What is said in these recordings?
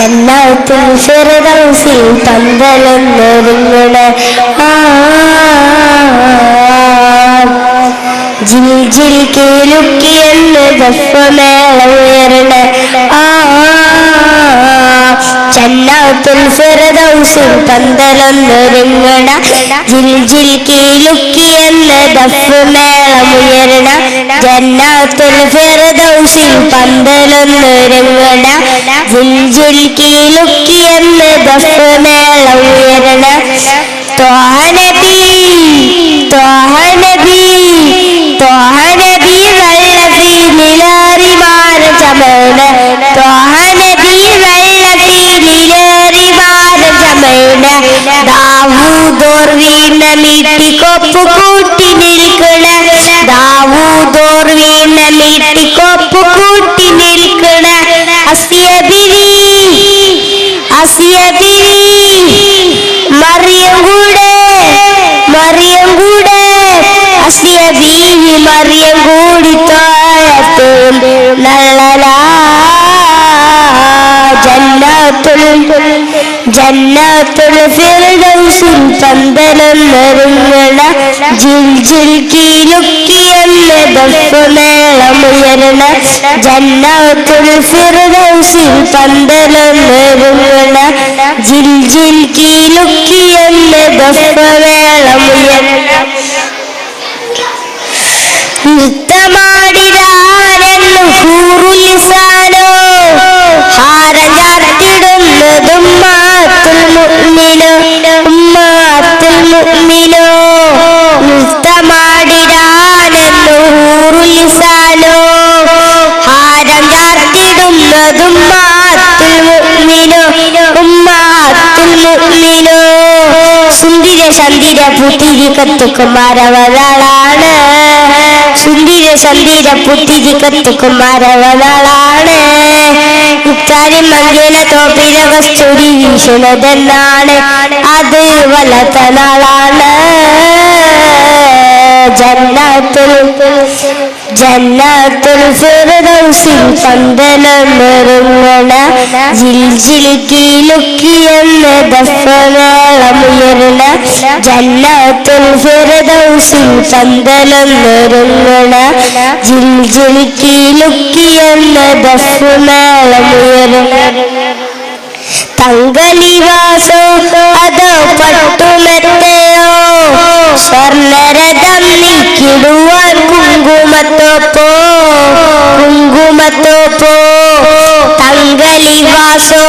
ജന്നത്തുൽ ഫിർദൗസിൽ പന്തലൊന്നൊരുങ്ങണ ജിൽ ജിൽ കേലുക്കിയെന്ന് ദഫ്മേളം ഉയരണ ജന്നത്തുൽ ഫിർദൗസിൽ പന്തലൊന്നൊരുങ്ങണ ജിൽ ജിൽ കേലുക്കിയെന്ന് ദഫ്മേളം ഉയരണ ജന്നത്തുൽ ഫിർദൗസിൽ പന്തലൊന്നൊരുങ്ങണ ജിൽ ജിൽ കേലുക്കിയെന്ന് ദഫ്മേളം ഉയരണ ത്വാഹ നബി ത്വാഹ നബി ത്വാഹ നബി വല്ലഫി നിലാരിമാര ചമേന ത്വാഹ നബി വല്ലഫി നിലാരിമാര ചമേന ദാവൂദോർ വീണ നീട്ടിക്കൊപ്പ് കൂട്ടി നിൽക്കണ ദാവൂദോർ വീണ നീട്ടിക്കൊപ്പ് കൂട്ടി നിൽക്കണ അസിയ ബിവി മറിയം കൂടെ അസിയ ബീവി മറിയം കൂടി തോഴത്തിൽ നല്ലലാ ജന്നത്തുൽ ഫിർദൗസിൽ പന്തലൊന്നൊരുങ്ങണ ജിൽ ജിൽ കീലുക്കിയെന്ന് ദഫ്മേളമുയരണ ജന്നത്തുൽ ഫിർദൗസിൽ പന്തലൊന്നൊരുങ്ങണ ജിൽ ജിൽ കീലുക്കിയെന്ന് ദഫ്മേളമുയരണ നൃത്തമാടിരാനെന്നു ഹൂറുലിസാനോ ഹാരം ചാർത്തിടുന്നതും ഉമ്മാത്തുൽ മുഅ്മിനോ നൃത്തമാടിരാനെന്നു ഹൂറുലിസാനോ ഹാരം ചാർത്തിടുന്നതും ഉമ്മാത്തുൽ മുഅ്മിനോ സുന്ദര ചന്ദിര പുത്തിരി കത്തുകുമാരവളാണ് സുന്ദര ചന്ദിര പുത്തിരി കത്തുകുമാരവളാണ് ഇക്കാര്യം മംഗല തോപ്പില കസ്തൂരി വീശുന്നതെന്നാണ് അത് വലത്ത നാളാണ് ജന്നത്തുൽ ഫിർദൗസിൽ പന്തലൊന്നൊരുങ്ങണ ജിൽ ജിൽ കീലുക്കിയെന്ന് ദഫ്മേളമുയരണ ജന്നത്തുൽ ഫിർദൗസിൽ പന്തലൊന്നൊരുങ്ങണ ജിൽ ജിൽ കീലുക്കിയെന്ന് ദഫ്മേളമുയരണ തങ്കലിവാസോ അതോ പട്ടുമെത്തയോ സ്വർണരഥം നീക്കിടുവാൻ കുങ്കുമത്തോപ്പോ തങ്കലിവാസോ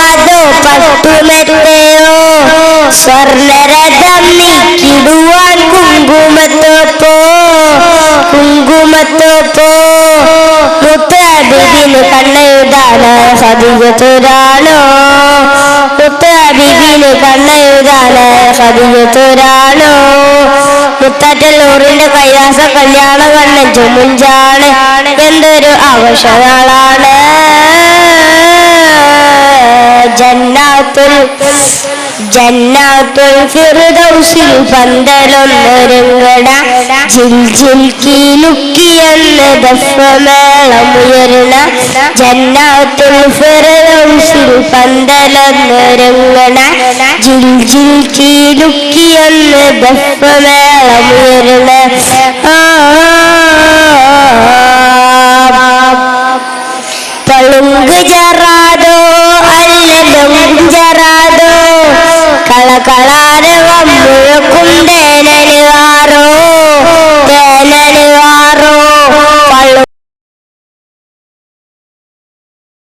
അതോ പട്ടുമെത്തയോ സ്വർണരഥം നീക്കിടുവാൻ കുങ്കുമത്തോപ്പോ മുത്തബിബിന് കണ്ണെഴുതാന് ഖദീജത്തുരാണോ മുത്തബിബിന് കണ്ണെഴുതാന് ഖദീജത്തുരാണോ മുത്തറ്റല്ലൂറിന്റെ കൈലാസ കല്യാണ കണ്ണൻ ചുമുഞ്ചാണ് എന്തൊരു ആവശ്യങ്ങളാണ് ജന്നത്തുൽ ഫിർദൗസിൽ പന്തലൊന്നൊരുങ്ങണ ജിൽ ജിൽ കീലുക്കിയെന്ന് ദഫ്മേളമുയരണ ജന്നത്തുൽ ഫിർദൗസിൽ പന്തലൊന്നൊരുങ്ങണ ജിൽ ജിൽ കീലുക്കിയെന്ന് ദഫ്മേളമുയരണ പളുങ്ക് ജറാദോ അല്ലലും ജറാദോ കളകളാരവം